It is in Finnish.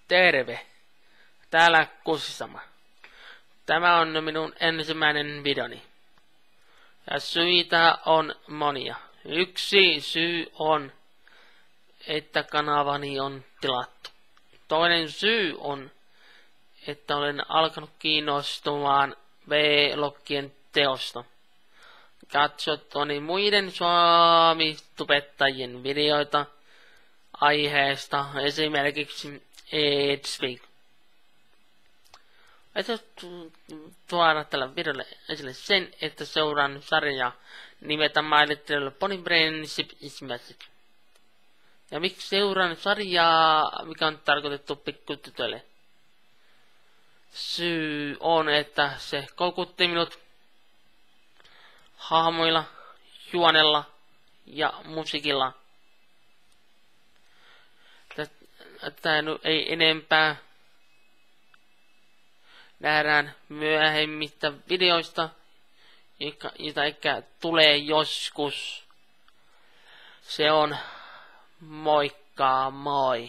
Terve! Täällä Kussisama. Tämä on minun ensimmäinen videoni. Ja syitä on monia. Yksi syy on, että kanavani on tilattu. Toinen syy on, että olen alkanut kiinnostumaan vlogien teosta. Katsottuani muiden suomi-tubettajien videoita aiheesta, esimerkiksi Edspeak. Aion tuoda tällä videolla esille sen, että seuraan sarjaa nimeltä My Little Pony Friendship is Magic. Ja miksi seuraan sarjaa, mikä on tarkoitettu pikkutytöille? Syy on, että se koukutti minut hahmoilla, juonella ja musiikilla. Tätä ei enempää. Nähdään myöhemmistä videoista, joita ehkä tulee joskus. Se on moikka moi.